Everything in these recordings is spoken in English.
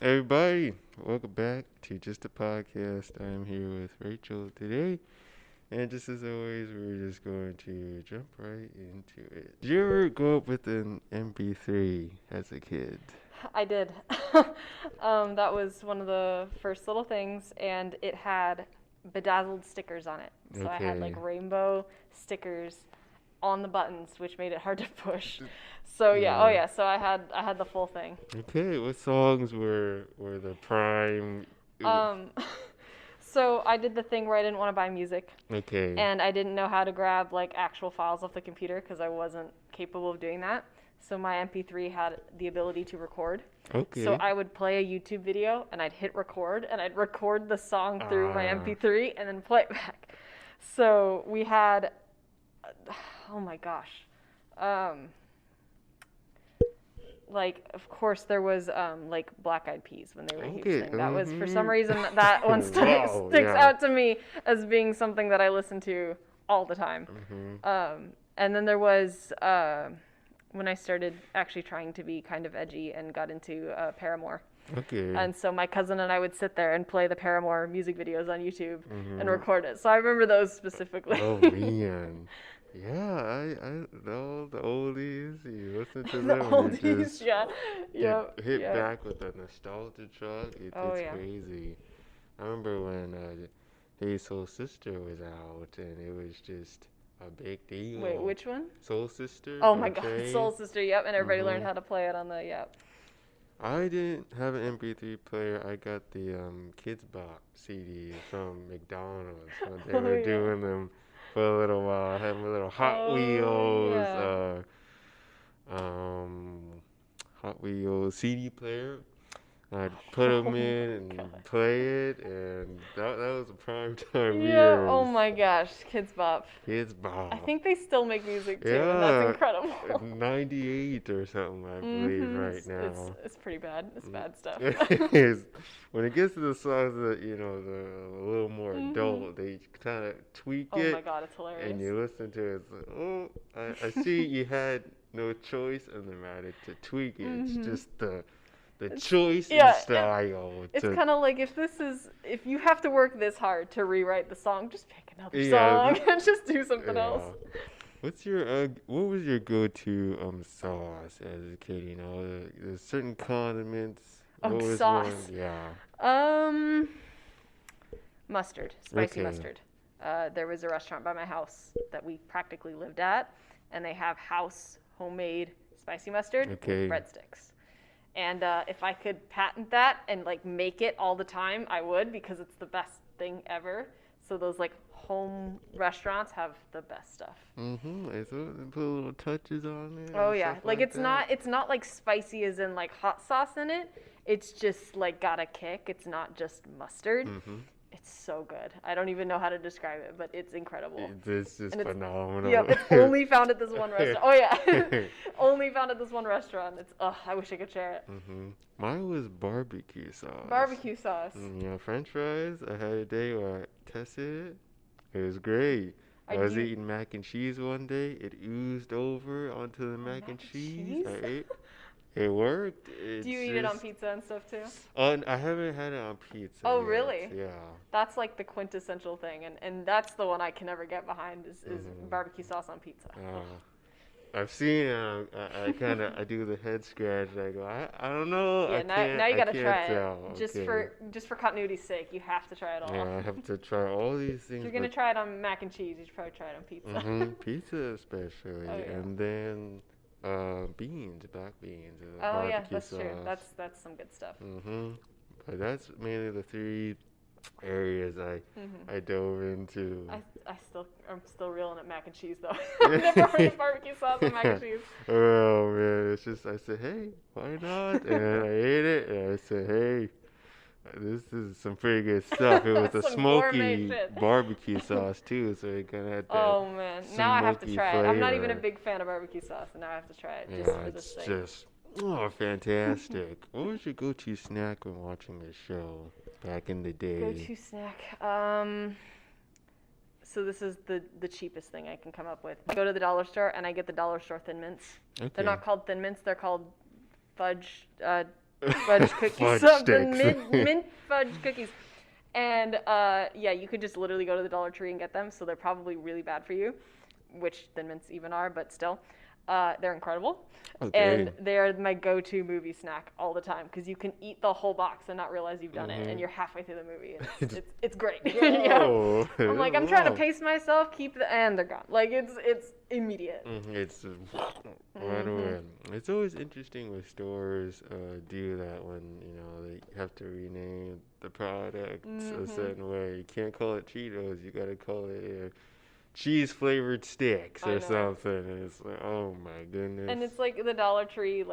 Everybody, welcome back to Just a Podcast. I'm here with Rachel today, and just as always, we're just going to jump right into it. Did you ever grow up with an MP3 as a kid? I did. That was one of the first little things, and it had bedazzled stickers on it. So I had like Okay. rainbow stickers on the buttons, which made it hard to push. So yeah, oh Yeah. yeah. So I had the full thing. Okay, what songs were the prime? Um, so I did the thing where I didn't want to buy music, Okay. and I didn't know how to grab like actual files off the computer because I wasn't capable of doing that. So my MP3 had the ability to record. So Okay. I would play a YouTube video and I'd hit record and I'd record the song through my Ah. MP3 and then play it back. So we had, oh my gosh, um, like of course there was like Black Eyed Peas when they were a huge Okay. thing. That was for some reason that one Wow. sticks Yeah. out to me as being something that I listened to all the time. And then there was when I started actually trying to be kind of edgy and got into Paramore. Okay. And so my cousin and I would sit there and play the Paramore music videos on YouTube and Mhm. record it. So I remember those specifically. Oh man. Yeah, I know the oldies. You listen to The them, and you oldies, just yeah, get yep, hit yep. back with the nostalgia truck. Oh It's yeah. crazy. I remember when Hey Soul Sister was out, and it was just a big Wait, deal. which one? Soul Sister Oh by my God, Trey. Soul Sister, yep, and everybody learned Mhm. how to play it on the, yep. I didn't have an MP3 player. I got the Kids Bop CD from McDonald's when they Oh were yeah. doing them for a little while. I had my little Hot Oh Wheels, yeah. um, Hot Wheels CD player. I'd put them Oh in my and God. play it, and that was the prime time Yeah, oh years. my gosh, Kids Bop. Kids I Bop. think they still make music too, and that's Yeah, incredible. 98 or something, I believe, right It's now. it's pretty bad. It's bad stuff. Is when it gets to the songs that the a little more Mhm. adult, they kind of tweak Oh my it, God, it's and hilarious. you listen to it. It's like, oh, I see you had no choice in the matter to tweak it. It's Mhm. just the It's choice in yeah, style it's to kind of like if you have to work this hard to rewrite the song, just pick another yeah song and just do something else. yeah. What was your go-to sauce as a kid? There's certain condiments. Oh, What was one? sauce. Yeah. Um, Mustard, spicy Okay. mustard. There was a restaurant by my house that we practically lived at, and they have house homemade spicy mustard with Okay. breadsticks. And if I could patent that and like make it all the time, I would because it's the best thing ever. So those like home restaurants have the best stuff. They put little touches on it Oh and yeah, stuff like like that. it's not like spicy as in like hot sauce in it. It's just like got a kick. It's not just mustard. Mhm. It's so good. I don't even know how to describe it, but it's incredible. This is And it's phenomenal. yep, it's only found at this one restaurant. Oh yeah, only found at this one restaurant. It's I wish I could share it. Mine was barbecue sauce. Barbecue sauce. French fries. I had a day where I tested it. It was great. I Do was you eating mac and cheese one day. It oozed over onto the oh, mac and mac and cheese. cheese? I ate. It worked. Do It's you eat it on just. pizza and stuff too? I haven't had it on pizza Oh yet. really? Yeah. That's like the quintessential thing, and that's the one I can never get behind is Mhm. barbecue sauce on pizza. Ugh. I've seen it. I kind of I do the head scratch. I go. I don't know. Yeah, now you I gotta can't try it. tell. Okay. Just for continuity's sake, you have to try it all. Yeah, I have to try all these If things, you're gonna but try it on mac and cheese, you should probably try it on pizza. pizza especially, Oh yeah. and then beans, black beans, Oh yeah, barbecue that's true. sauce. That's some good stuff. But that's mainly the three areas I dove into. I'm still reeling at mac and cheese though. I've never heard of barbecue sauce on mac and cheese. Oh man, it's just I said, hey, why not? And I ate it, and I said, hey, this is some pretty good stuff. It was a Some gourmet smoky shit. barbecue sauce too, so it kind of had that Oh man, now I have to smoky try it. I'm not even a flavor. big fan of barbecue sauce, and now I have to try it just Yeah, for this it's thing. just fantastic. What was your go-to snack when watching this show back in the day? Go-to snack. So this is the cheapest thing I can come up with. I go to the dollar store and I get the dollar store Thin Mints. They're Okay. not called Thin Mints. They're called fudge fudge cookies, Fudge something sticks. mint fudge cookies. And yeah, you could just literally go to the Dollar Tree and get them. So they're probably really bad for you, which Thin Mints even are, but still, they're incredible. Okay. And they're my go-to movie snack all the time because you can eat the whole box and not realize you've done it, and you're halfway through the movie. And it's great. Oh, I'm like, I'm trying to pace myself, and they're gone. Like it's immediate. It's right away. It's always interesting when stores do that when they have to rename the product a certain way. You can't call it Cheetos. You gotta call it cheese flavored sticks or something. And it's like, oh my goodness. And it's like the Dollar Tree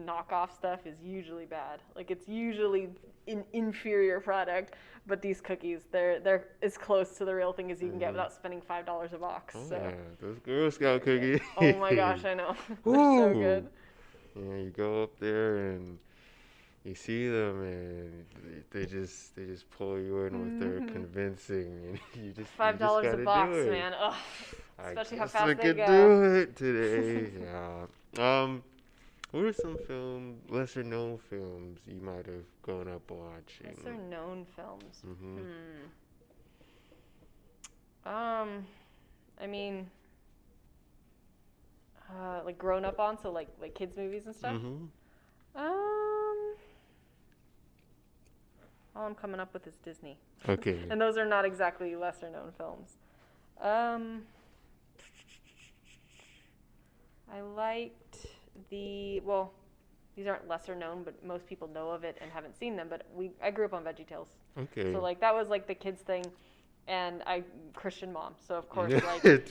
knockoff stuff is usually bad. Like it's usually an inferior product, but these cookies, they're as close to the real thing as you can get without spending $5 a box. Oh, so. yeah, those Girl Scout cookies. Oh my gosh, I know. They're so good. Yeah, you go up there and you see them, and they just pull you in with their convincing, and you just $5 a box, do it. man. Ugh. Especially how fast I they could go. do it today. Yeah. What are some lesser known films you might have grown up watching? Lesser known films. I mean, like grown up on, so like kids movies and stuff. All I'm coming up with is Disney. Okay. And those are not exactly lesser known films. I liked these aren't lesser known, but most people know of it and haven't seen them, but I grew up on VeggieTales. Okay. So that was the kids thing, and Christian mom. So of course none of the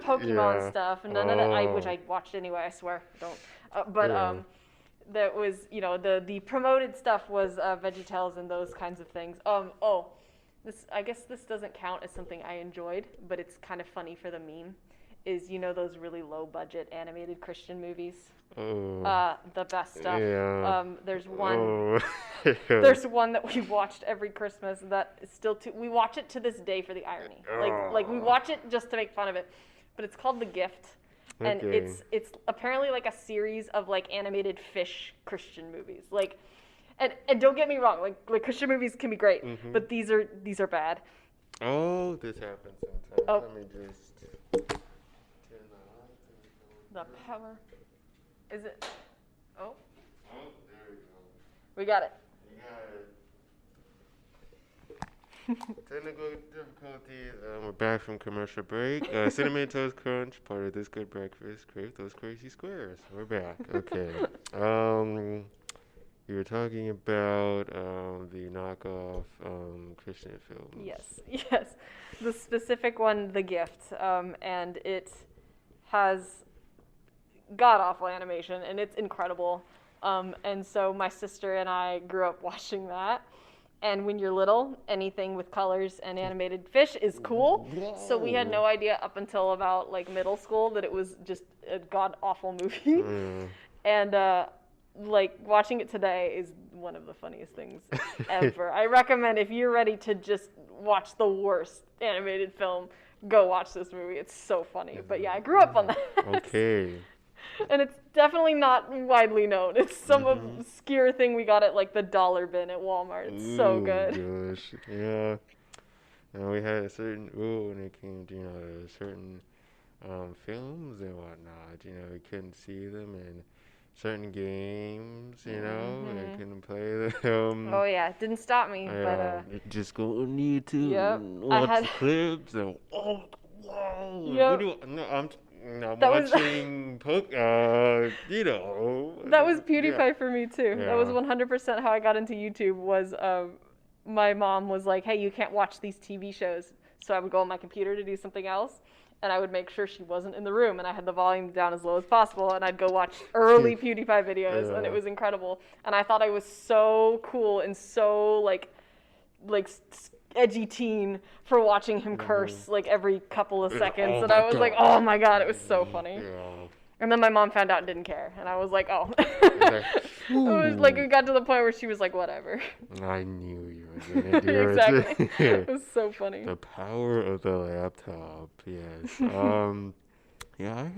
Pokemon stuff, and none of that, which I watched anyway, I swear, don't. That was, the promoted stuff was VeggieTales and those kinds of things. I guess this doesn't count as something I enjoyed, but it's kind of funny for the meme. Is those really low budget animated Christian movies? The best stuff. Yeah. There's one. There's one that we watched every Christmas that is still we watch it to this day for the irony. Like we watch it just to make fun of it, but it's called The Gift. And it's apparently a series of animated fish Christian movies. And don't get me wrong, like Christian movies can be great, but these are bad. Oh, this happens sometimes. Oh. Let me just turn the power. Is it? Oh. Oh, there we go. We got it. You got it. Technical difficulties. We're back from commercial break. Cinnamon Toast Crunch, part of This Good Breakfast. Crave those crazy squares. We're back. Okay. You were talking about the knockoff Christian films. Yes. The specific one, The Gift, and it has god-awful animation, and it's incredible. And so my sister and I grew up watching that. And when you're little, anything with colors and animated fish is cool. So we had no idea up until about middle school that it was just a god-awful movie. And watching it today is one of the funniest things ever. I recommend if you're ready to just watch the worst animated film, go watch this movie. It's so funny. But yeah, I grew up on that. Okay. And it's definitely not widely known. It's some obscure thing we got at the dollar bin at Walmart. It's so good. Gosh. Yeah. And we had a certain rule when it came to certain films and whatnot. We couldn't see them in certain games. We couldn't play them. Oh yeah, it didn't stop me. But just go on YouTube. Yep. Watch the clips and whoa. Yep. I'm watching That was PewDiePie for me too. Yeah. That was 100% how I got into YouTube. Was my mom was like, "Hey, you can't watch these TV shows." So I would go on my computer to do something else, and I would make sure she wasn't in the room, and I had the volume down as low as possible, and I'd go watch early PewDiePie videos, and it was incredible. And I thought I was so cool and so edgy teen for watching him curse every couple of seconds, and I was like, oh my god, it was so funny. And then my mom found out and didn't care, and I was like, oh. It was it got to the point where she was like, whatever. I knew you were gonna do it. Exactly. It was so funny. The power of the laptop, yes. Yeah,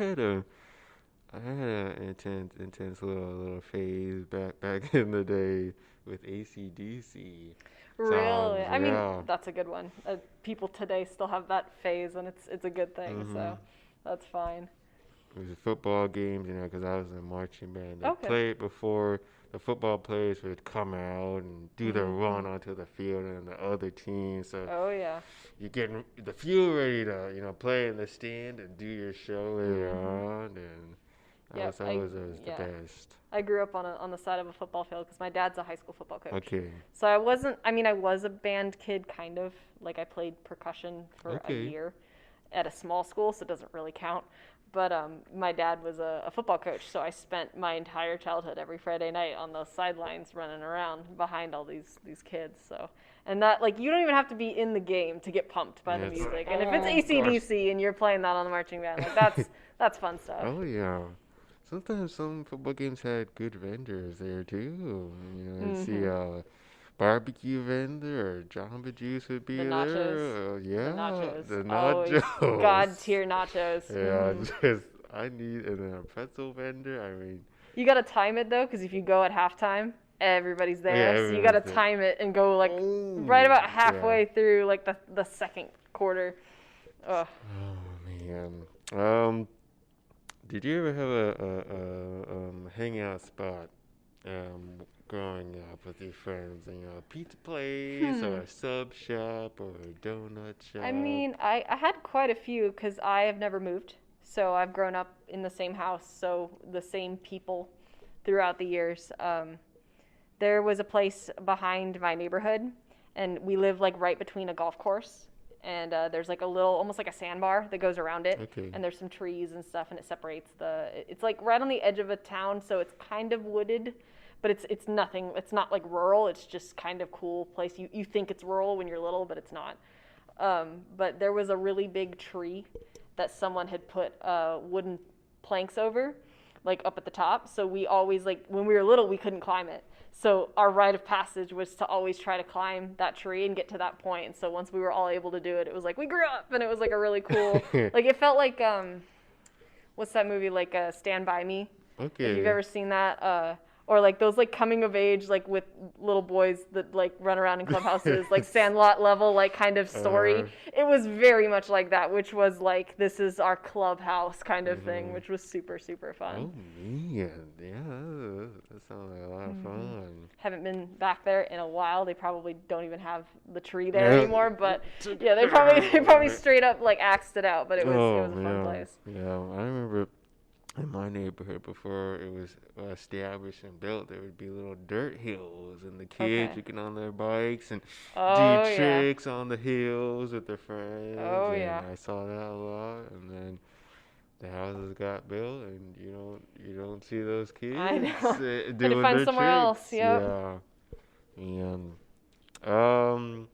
I I had an intense little phase back in the day with ACDC Really? songs. I mean, Yeah. that's a good one. People today still have that phase, and it's a good thing. Mhm. So that's fine. It was football games, because I was in marching band. They Okay. played before the football players would come out and do their run Mhm. onto the field and the other team. So Oh yeah. you're getting the field ready to, play in the stand and do your show later Mhm. on. And that Yep. was always the Yeah. best. I grew up on the side of a football field because my dad's a high school football coach. Okay. So I wasn't. I mean, I was a band kid, kind of. Like I played percussion for a Okay. year at a small school, so it doesn't really count. But my dad was a football coach, so I spent my entire childhood every Friday night on the sidelines running around behind all these kids. So, and that, like, you don't even have to be in the game to get pumped by Yeah, the it's like, music. And if it's oh gosh. AC/DC and you're playing that on the marching band, like that's fun stuff. Oh yeah. Sometimes some football games had good vendors there too. You see Mhm. barbecue vendor or Jamba Juice would be The nachos. there. The Yeah, nachos. the Always nachos. god tier nachos. Yeah, Mhm. just I need and then a pretzel vendor. I mean, You gotta time it though, because if you go at halftime, everybody's oh yeah, there. So you gotta everyone's there. time it and go like right Oh, about yeah. halfway through like the second quarter. Ugh. Oh man. Um, did you ever have a hangout spot growing up with your friends? A pizza place or Hmm. a sub shop or a donut I shop? mean, I had quite a few because I have never moved. So I've grown up in the same house, so the same people throughout the years. There was a place behind my neighborhood, and we live like right between a golf course. And there's like a little, almost like a sandbar that goes around it, Okay. and there's some trees and stuff, and it separates the. It's like right on the edge of a town, so it's kind of wooded, but it's nothing. It's not like rural. It's just kind of cool place. You think it's rural when you're little, but it's not. But there was a really big tree that someone had put wooden planks over, like up at the top. So we always, like when we were little, we couldn't climb it. So our rite of passage was to always try to climb that tree and get to that point. And so once we were all able to do it, it was like we grew up, and it was like a really cool. Like it felt like what's that movie, like Stand By Me? If you've Okay. ever seen that, or like those like coming of age, like with little boys that like run around in clubhouses, like Sandlot level, like kind of story. Uh-huh. It was very much like that, which was like this is our clubhouse kind of thing, Mhm. which was super fun. Oh man, yeah, that sounds like a lot of Hmm. fun. Haven't been back there in a while. They probably don't even have the tree there Yeah, anymore, but took yeah, it they probably down. straight up like axed it out, but it Oh was a fun man, place. yeah. I remember in my neighborhood before it was established and built, there would be little dirt hills, and the kids Okay. would get on their bikes and do Oh yeah. tricks on the hills with their friends, Oh and yeah. I saw that a lot. And then the houses got built, and you don't see those I kids know. Had to doing find their somewhere else. tricks. Yep. Yeah, and um.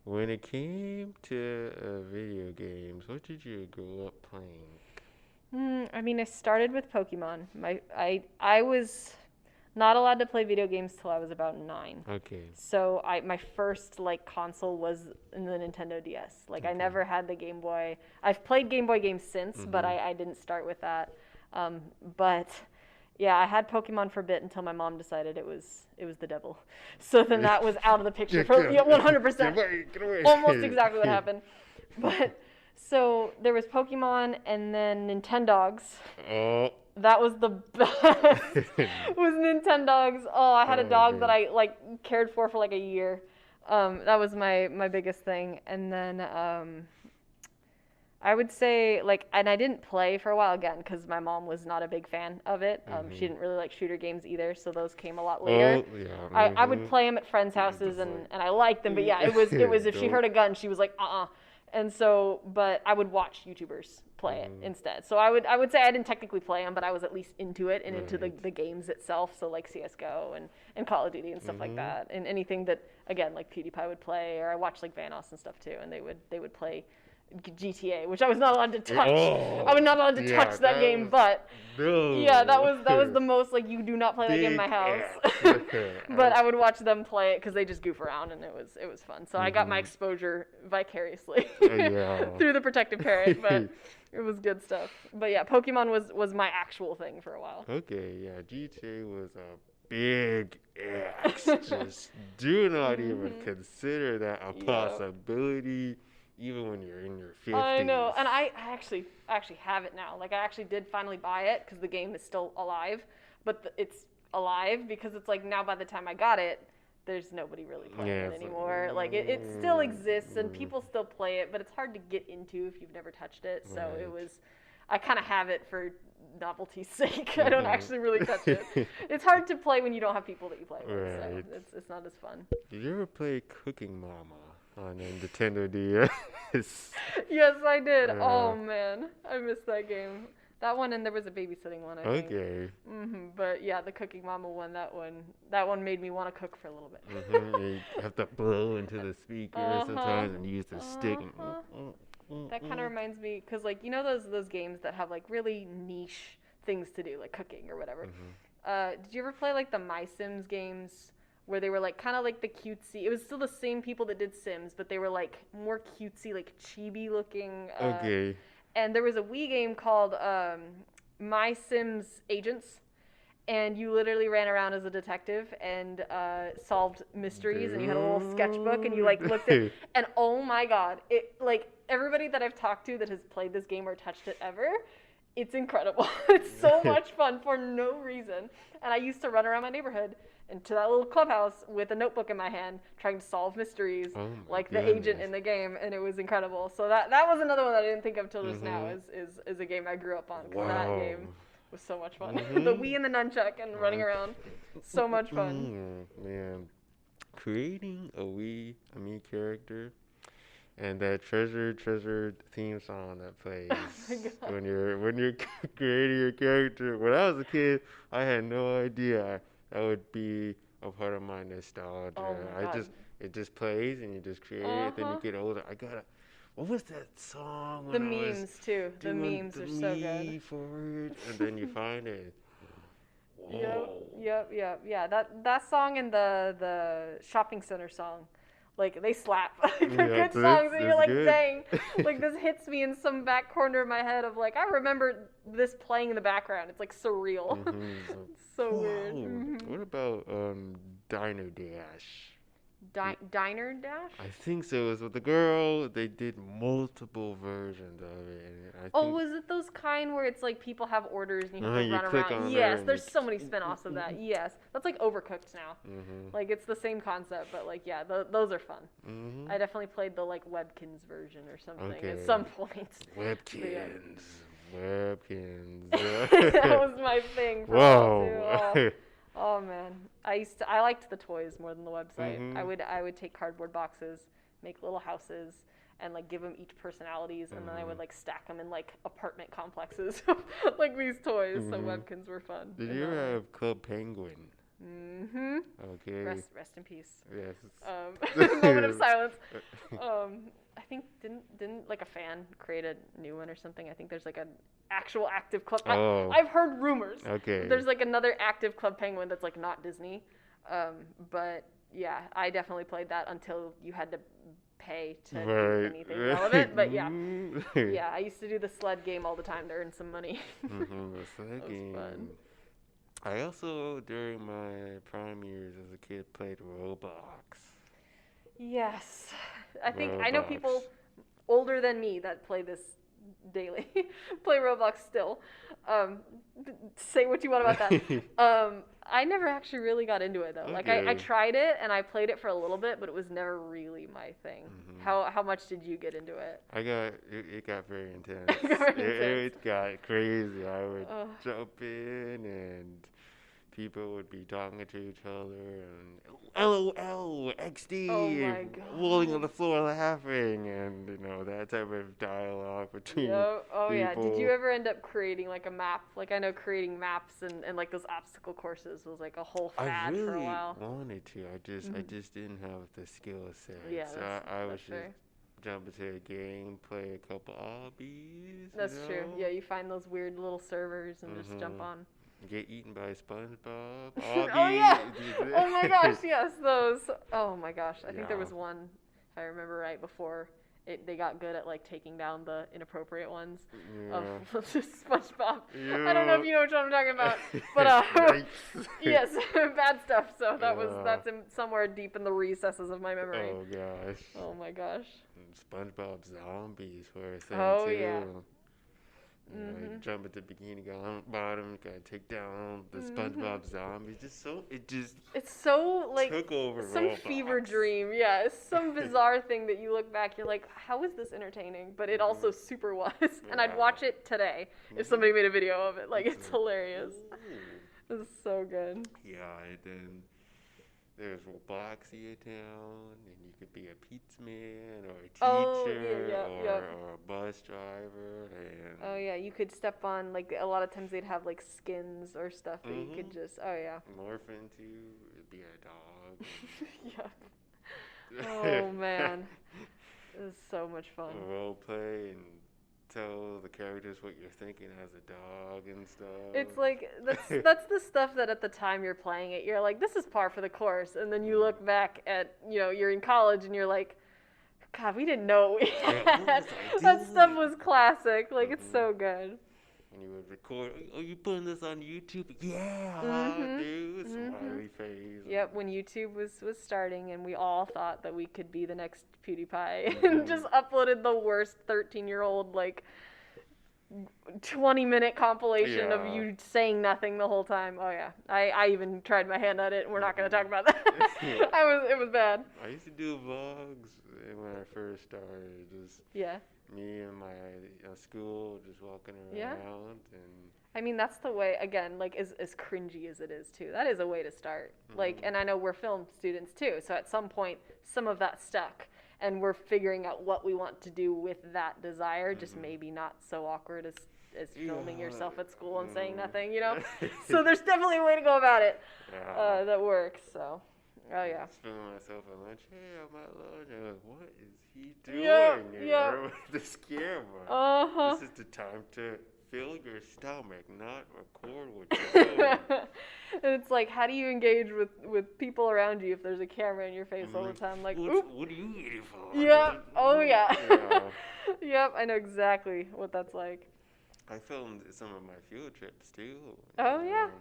When it came to video games, what did you grow up playing? I mean, I started with Pokemon. I was not allowed to play video games till I was about 9. Okay, So my first like console was in the Nintendo DS. Like I okay. never had the Game Boy. I've played Game Boy games since, but Mhm. I didn't start with that. But yeah, I had Pokemon for a bit until my mom decided it was the devil. So then that was out of the picture for yeah, Get 100%. away, get away. Almost exactly what happened. But so there was Pokemon and then Nintendogs. Oh. That was the best. Was Nintendogs. Oh, I had a Oh dog that man. I like cared for like a year. That was my biggest thing. And then I would say like, and I didn't play for a while again because my mom was not a big fan of it. She Mhm. didn't really like shooter games either, so those came a lot later. Oh yeah. I would Mhm. play them at friends' You're houses just like, and I liked them, but yeah, it was if she don't. heard a gun, she was like, And so, but I would watch YouTubers play it Mhm. instead. So I would say I didn't technically play them, but I was at least into it and into the, Right. the games itself. So like CS:GO and Call of Duty and stuff like Mhm. that, and anything that again like PewDiePie would play, or I watched like Vanoss and stuff too, and they would play GTA, which I was not allowed to touch. Oh, I was not allowed to touch that game, was, but no. yeah, that was the most like you do not play that game in my house. But I would watch them play it because they just goof around and it was fun. So I got my exposure vicariously through the protective parent, but it was good stuff. But yeah, Pokemon was my actual thing for a while. Okay, yeah, GTA was a big X. Just do not even consider that a possibility, even when you're in your 50s. I know, and I actually have it now. Like I actually did finally buy it because the game is still alive, but it's alive because it's like now by the time I got it, there's nobody really playing it anymore. Like it still exists and people still play it, but it's hard to get into if you've never touched it. So I kind of have it for novelty's sake. I don't actually really touch it. It's hard to play when you don't have people that you play with, so it's not as fun. Did you ever play Cooking Mama on a Nintendo DS? Yes, I did. Oh man, I missed that game. That one, and there was a babysitting one, I think. Okay. But yeah, the Cooking Mama one, that one made me want to cook for a little bit. You have to blow into the speaker sometimes and use the stick. That kind of reminds me, because like you know those games that have like really niche things to do, like cooking or whatever. Did you ever play like the My Sims games where they were like kind of like the cutesy? It was still the same people that did Sims, but they were like more cutesy, like chibi looking. Okay. And there was a Wii game called My Sims Agents. And you literally ran around as a detective and solved mysteries, and you had a little sketchbook, and you like looked at, and oh my god, it like everybody that I've talked to that has played this game or touched it ever, it's incredible. It's so much fun for no reason. And I used to run around my neighborhood into that little clubhouse with a notebook in my hand, trying to solve mysteries like the agent in the game, and it was incredible. So that was another one that I didn't think of till just now. Is a game I grew up on because that game was so much fun. The Wii and the nunchuck and running around, so much fun. Man, creating a me character, and that treasured theme song that plays when you're creating your character. When I was a kid, I had no idea that would be a part of my nostalgia. Oh my God. It just plays and you just create it. Then you get older. What was that song? The memes too. The memes are so good. For it, and then you find it. Whoa. Yep. Yeah. That song and the shopping center song, like they slap. They're good songs, and you're like, dang, like this hits me in some back corner of my head of like I remember this playing in the background. It's like surreal. It's so weird. What about Diner Dash? Diner Dash? I think so. It was with the girl. They did multiple versions of it. Was it those kind where it's like people have orders and you have to run around? Yes, there's so many spin-offs of that. Yes, that's like Overcooked now. Like it's the same concept, but like yeah, those are fun. I definitely played the like Webkins version or something at some point. Webkins. That was my thing. Whoa. Oh man, I liked the toys more than the website. I would take cardboard boxes, make little houses, and like give them each personalities, and then I would like stack them in like apartment complexes, like these toys. So Webkins were fun. Did you ever have Club Penguin? Okay. Rest in peace. Yes. Moment of silence. I think didn't like a fan create a new one or something? I think there's like an actual active Club. I've heard rumors. Okay. There's like another active Club Penguin that's like not Disney. But yeah, I definitely played that until you had to pay to do anything relevant. But yeah, I used to do the sled game all the time to earn some money. The sled game. Fun. I also, during my prime years as a kid, played Roblox. Yes. I know people older than me that play this daily, play Roblox still. Say what you want about that. I never actually really got into it, though. Like, I tried it, and I played it for a little bit, but it was never really my thing. How much did you get into it? It got very intense. It got crazy. I would jump in, and people would be talking to each other, and LOL, XD, rolling on the floor laughing, and that type of dialogue between people. Yeah. Did you ever end up creating like a map? Like I know creating maps and like those obstacle courses was like a whole fad for a while. I really wanted to. I just didn't have the skill set. Yeah, so I was just jump into a game, play a couple obbies. That's you true. know? Yeah, you find those weird little servers and just jump Mhm. on. Get eaten by SpongeBob. Oh yeah. Obby. Oh my gosh, yes, those. Oh my gosh. I think there Yeah. was one, if I remember right, before they got good at like taking down the inappropriate ones of Yeah. SpongeBob. I don't know if Yeah. you know what I'm talking about, but Yikes. yes, bad stuff. So Yeah. that's somewhere deep in the recesses of my memory. Oh gosh. Oh my gosh. And SpongeBob zombies were a thing Oh too. yeah. You know, you Mhm. jump at the bikini bottom, gotta take down the Mhm. SpongeBob zombies. It just It's so like took over some Roblox. fever dream. Yeah, it's some bizarre thing that you look back, you're like, how is this entertaining? But it also super was. And I'd Yeah. watch it today if Mhm. somebody made a video of it. Like It's it's like, hilarious. ooh. It's so good. Yeah, and then there's Roboxia Town, and you could be a pizza man or a teacher Oh, yeah. or a bus driver. And Oh yeah, you could step on like a lot of times they'd have like skins or stuff that you could Mhm. just. Oh yeah. morph into, it'd be a dog. Yeah. Oh man, it was so much fun. Role play and tell the characters what you're thinking as a dog and stuff. It's like that's the stuff that at the time you're playing it, you're like, this is par for the course, and then you look back at you're in college and you're like, God, we didn't know what we Yeah, what had. was I That stuff doing? was classic. Like it's Mhm. so good. And you would record, oh, you putting this on YouTube? Yeah, Mhm. dude. Mhm. Smiley face. Yep, when YouTube was starting, and we all thought that we could be the next PewDiePie, Mhm. and just uploaded the worst 13-year-old like 20-minute compilation of Yeah. you saying nothing the whole time. Oh yeah, I even tried my hand at it. And we're not gonna talk about that. It was bad. I used to do vlogs when I first started. Just Yeah. me and my school just walking around. Yeah. And I mean, that's the way, again, like, as cringy as it is, too. That is a way to start. Like, Mhm. and I know we're film students, too, so at some point, some of that stuck, and we're figuring out what we want to do with that desire, just Mhm. maybe not so awkward as filming Yeah. yourself at school and saying Mhm. nothing, So there's definitely a way to go about it Yeah. that works, so. Oh, yeah. Just filming myself at lunch. Hey, I'm at lunch. I'm like, what is he doing Yeah, here yeah. with this camera? Uh-huh. This is the time to fill your stomach, not record what you're doing. And it's like, how do you engage with people around you if there's a camera in your face all the time? Like, oop. What are you eating for? Yeah. Oh, yeah. Yeah. Yep, I know exactly what that's like. I filmed some of my field trips too. Oh, yeah. Oh,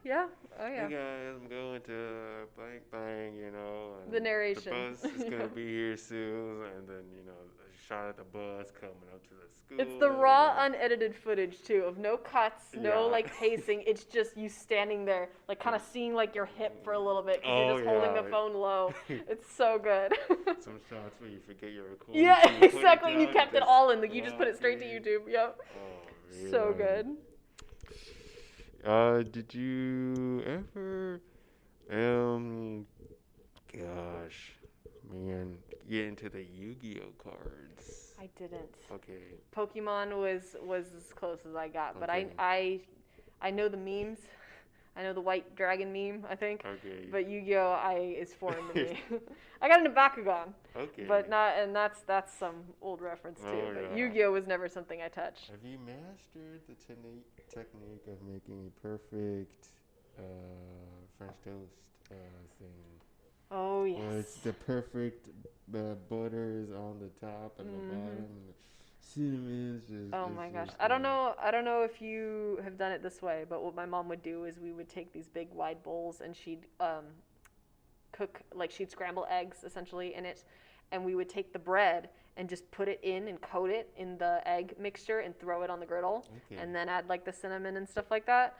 Hey yeah. guys, I'm going to blank blank, and The narration. The bus is Yeah. gonna be here soon, and then a shot at the bus coming up to the school. It's the raw, and- unedited footage, too, of no cuts, no, Yeah. like, pacing. It's just you standing there, like, kind of seeing, like, your hip for a little bit because Oh, you're just holding yeah. the phone low. It's so good. Some shots where you forget your recording. Yeah, so you put it exactly. And you down, kept it just all in. Like, you just put it straight to walk in. YouTube. Yep. Oh, So man. good. Did you ever, gosh, man, get into the Yu-Gi-Oh cards? I didn't. Okay. Pokemon was as close as I got, but Okay. I know the memes. I know the white dragon meme, I think. Okay. But Yu-Gi-Oh! Is foreign to me. I got into Bakugan, Okay. but not, and that's some old reference too. Oh, But yeah. Yu-Gi-Oh! Was never something I touched. Have you mastered the technique of making a perfect French toast thing? Oh yes. Where it's the perfect butter is on the top and the bottom, and the cinnamon's just. Oh it's my gosh. just I don't know if you have done it this way, but what my mom would do is we would take these big wide bowls and she'd cook, like she'd scramble eggs essentially in it, and we would take the bread and just put it in and coat it in the egg mixture and throw it on the griddle, Okay. and then add like the cinnamon and stuff like that.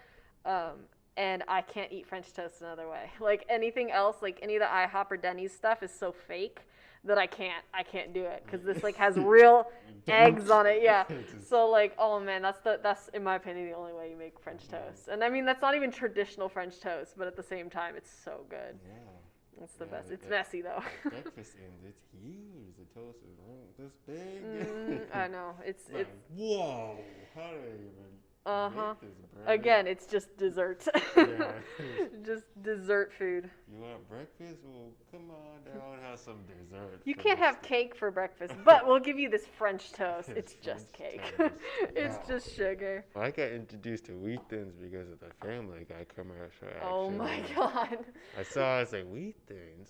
And I can't eat French toast another way. Like anything else, like any of the IHOP or Denny's stuff is so fake that I can't do it because this like has real eggs on it. Yeah. So like, oh man, that's in my opinion the only way you make French toast. And I mean that's not even traditional French toast, but at the same time it's so good. Yeah. It's the Yeah, best. It's that- messy though. Breakfast ends. It's huge. The toast is like this big. I know. It's Like, whoa! How did I even Uh-huh. Make this bread. Again, it's just dessert. Yeah. Just dessert food. You want breakfast? Well, come on down, have some dessert. You can't first. have cake for breakfast, but we'll give you this French toast. It's just French cake. toast. It's Wow. just sugar. I got introduced to Wheat Thins because of the Family Guy commercial. Actually. Oh my god. I saw. I was like, Wheat Thins.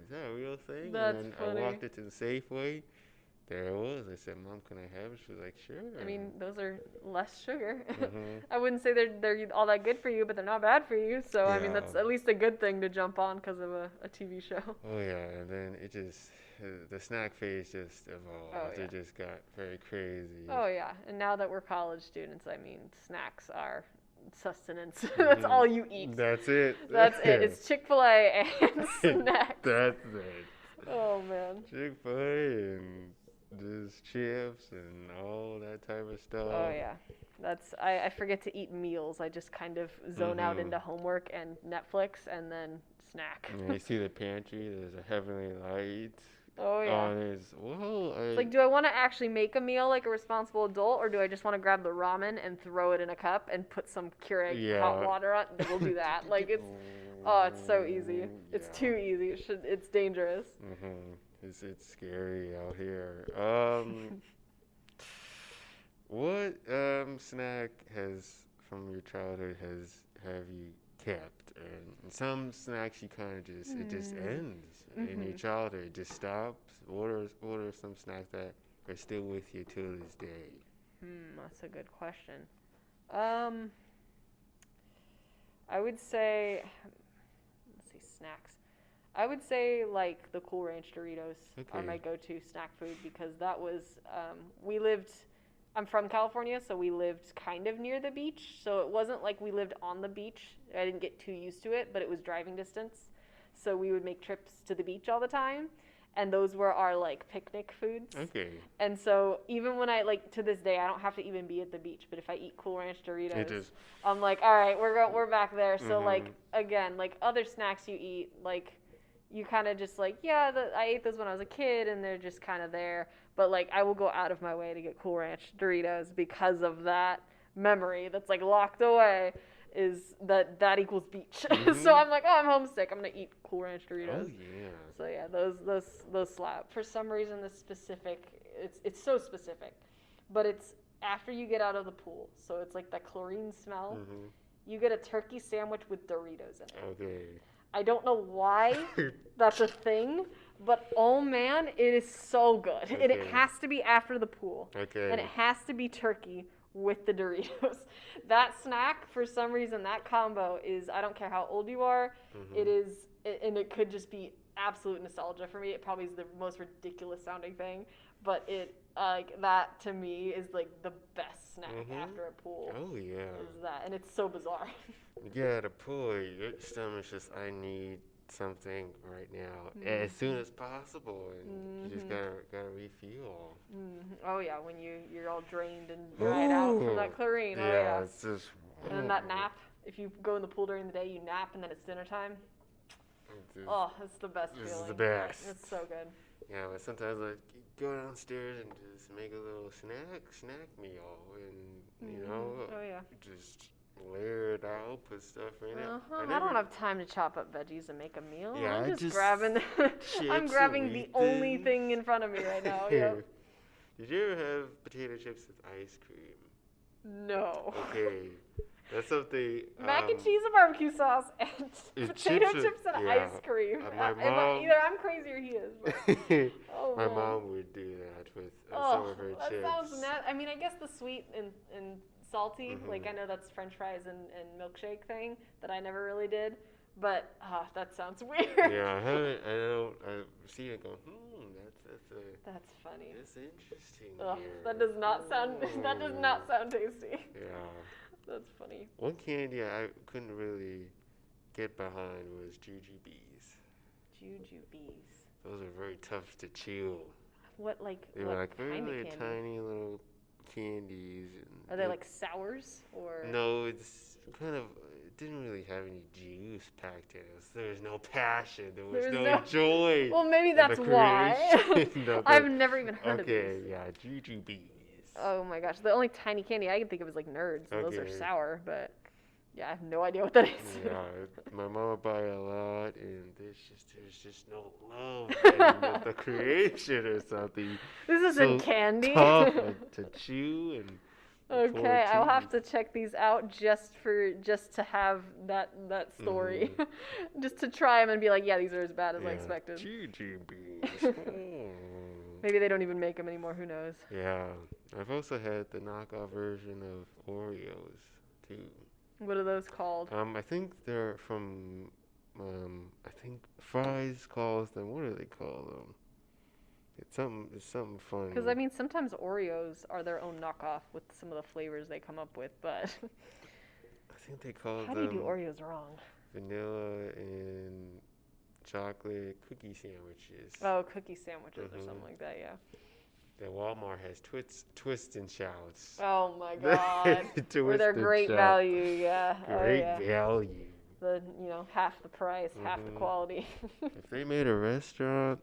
Is that a real thing? That's and then funny. I walked into the Safeway. There it was. I said, Mom, can I have it? She was like, sure. I mean, those are less sugar. Mhm. I wouldn't say they're all that good for you, but they're not bad for you. So I mean, that's Yeah. at least a good thing to jump on because of a TV show. Oh yeah, and then it just the snack phase just evolved. Oh, yeah. It just got very crazy. Oh yeah, and now that we're college students, I mean, snacks are sustenance. That's all you eat. That's it. That's it. It's Chick-fil-A and snacks. That's it. Oh man. Chick-fil-A and just chips and all that type of stuff. Oh yeah. I forget to eat meals. I just kind of zone out Mhm. into homework and Netflix and then snack. And you see the pantry. There's a Heavenly Light. Oh yeah. On it. Well, It's like, do I want to actually make a meal like a responsible adult, or do I just want to grab the ramen and throw it in a cup and put some Keurig hot Yeah. water on? We'll do that. Like it's so easy. It's Yeah. too easy. It's dangerous. It's scary out here. What snack has from your childhood have you kept? And some snacks you kind of just it just ends in your childhood. It just stops. What are some snacks that are still with you till this day? That's a good question. I would say, let's see, snacks. I would say like the Cool Ranch Doritos are Okay. my go-to snack food because that was I'm from California, so we lived kind of near the beach. So it wasn't like we lived on the beach. I didn't get too used to it, but it was driving distance. So we would make trips to the beach all the time. And those were our like picnic foods. Okay. And so even when I like to this day, I don't have to even be at the beach, but if I eat Cool Ranch Doritos, It is. I'm like, all right, we're back there. So like again, like other snacks you eat, like you kind of just like, yeah, I ate those when I was a kid, and they're just kind of there. But like I will go out of my way to get Cool Ranch Doritos because of that memory that's like locked away. Is that equals beach? So I'm like, oh, I'm homesick. I'm gonna eat Cool Ranch Doritos. Oh yeah. So yeah, those slap. For some reason, the specific, it's so specific, but it's after you get out of the pool. So it's like that chlorine smell. You get a turkey sandwich with Doritos in it. Okay. I don't know why that's a thing, but oh man, it is so good. And it Okay. has to be after the pool. Okay. And it has to be turkey with the Doritos. That snack, for some reason, that combo is, I don't care how old you are, it is, and it could just be absolute nostalgia for me. It probably is the most ridiculous sounding thing, but it, that to me is like the best snack after a pool. Oh yeah. Is that, and it's so bizarre. Yeah, the pool, your stomach's just, I need something right now as soon as possible, and you just gotta refuel. Oh yeah, when you're all drained and dried out from that chlorine. Oh yeah. It's just. And then that nap. If you go in the pool during the day, you nap, and then it's dinner time. It's Oh, it's the best This is feeling. the best. It's so good. Yeah, but sometimes I go downstairs and just make a little snack meal, and you know, Oh yeah. just layer it out, put stuff in it. I don't have time to chop up veggies and make a meal. Yeah, I I'm just just- grabbing. I'm and grabbing the Wheat only Thins. thing in front of me right now. Yep. Did you ever have potato chips with ice cream? No. Okay, that's something. Mac and cheese and barbecue sauce and It's potato chips chips and- and yeah. ice cream. My mom- Either I'm crazy or he is. But, oh, My man. mom would do that with some Oh, of her that chips. sounds I mean, I guess the sweet and salty, like I know that's French fries and milkshake thing that I never really did, but that sounds weird. Yeah, I see it go, That's funny. that's interesting. Ugh, here. that does not sound tasty. Yeah. That's funny. One candy I couldn't really get behind was jujubes. Jujubes. Those are very tough to chew. What They were like kind really of candy? tiny little candies. And Are they like sours or? No, it's kind of. It didn't really have any juice packed in it. So there was no passion. There was There's no no- joy. Well, maybe in the that's why. creation of I've the- never even heard Okay, of these. yeah, jujubes. Oh my gosh, the only tiny candy I can think of is like Nerds, and those are Okay. sour, but yeah, I have no idea what that is. Yeah, my mom would buy a lot, and there's just no love in the creation or something. This isn't So candy. tough to chew and pour Okay, I'll have teeth. to check these out just to have that story, just to try them and be like, yeah, these are as bad as I expected. Choo beans. Maybe they don't even make them anymore. Who knows? Yeah, I've also had the knockoff version of Oreos too. What are those called? I think they're from, I think Fry's calls them. What do they call them? It's something fun. Because I mean, sometimes Oreos are their own knockoff with some of the flavors they come up with, but I think they call how do you them do Oreos wrong? vanilla and chocolate cookie sandwiches. Oh, cookie sandwiches or something like that. Yeah. The Walmart has twists and shouts. Oh my God. Where they're great value. Yeah. Great value. The half the price, half the quality. If they made a restaurant,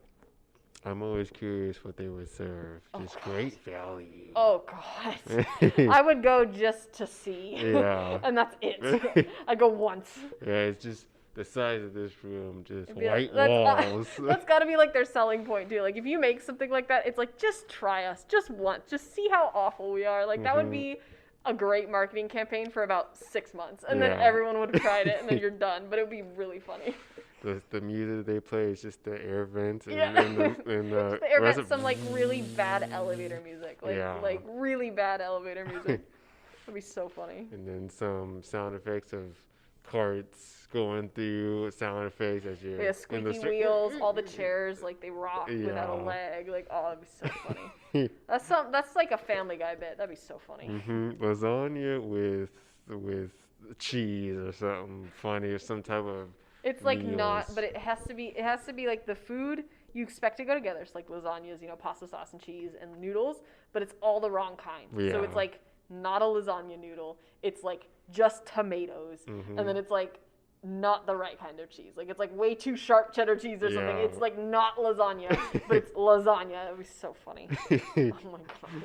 I'm always curious what they would serve. Just great value. Oh God. I would go just to see. Yeah. And that's it. I'd go once. Yeah, it's just the size of this room, just Like, white walls. That's got to be like their selling point too. Like if you make something like that, it's like just try us, just once, just see how awful we are. Like that would be a great marketing campaign for about 6 months, and then everyone would have tried it, and then you're done. But it would be really funny. The music they play is just the air vents and, Yeah. and the Just the air vents, some like really bad elevator music, Yeah. like really bad elevator music. That'd be so funny. and then some sound effects of carts going through, sound effects as you're Yeah, in the squeaky wheels, all the chairs like they rock without a Yeah. leg. Like, oh, that'd be so funny. That's like a Family Guy bit. That'd be so funny. Lasagna with cheese or something funny or some type of It's like meals. not, but it has to be like the food you expect to go together. It's like lasagnas, pasta sauce and cheese and noodles, but it's all the wrong kind. So Yeah. it's like not a lasagna noodle. It's like just tomatoes, and then it's like not the right kind of cheese. Like it's like way too sharp cheddar cheese or something. Yeah. It's like not lasagna, but it's lasagna. It would be so funny. Oh my God.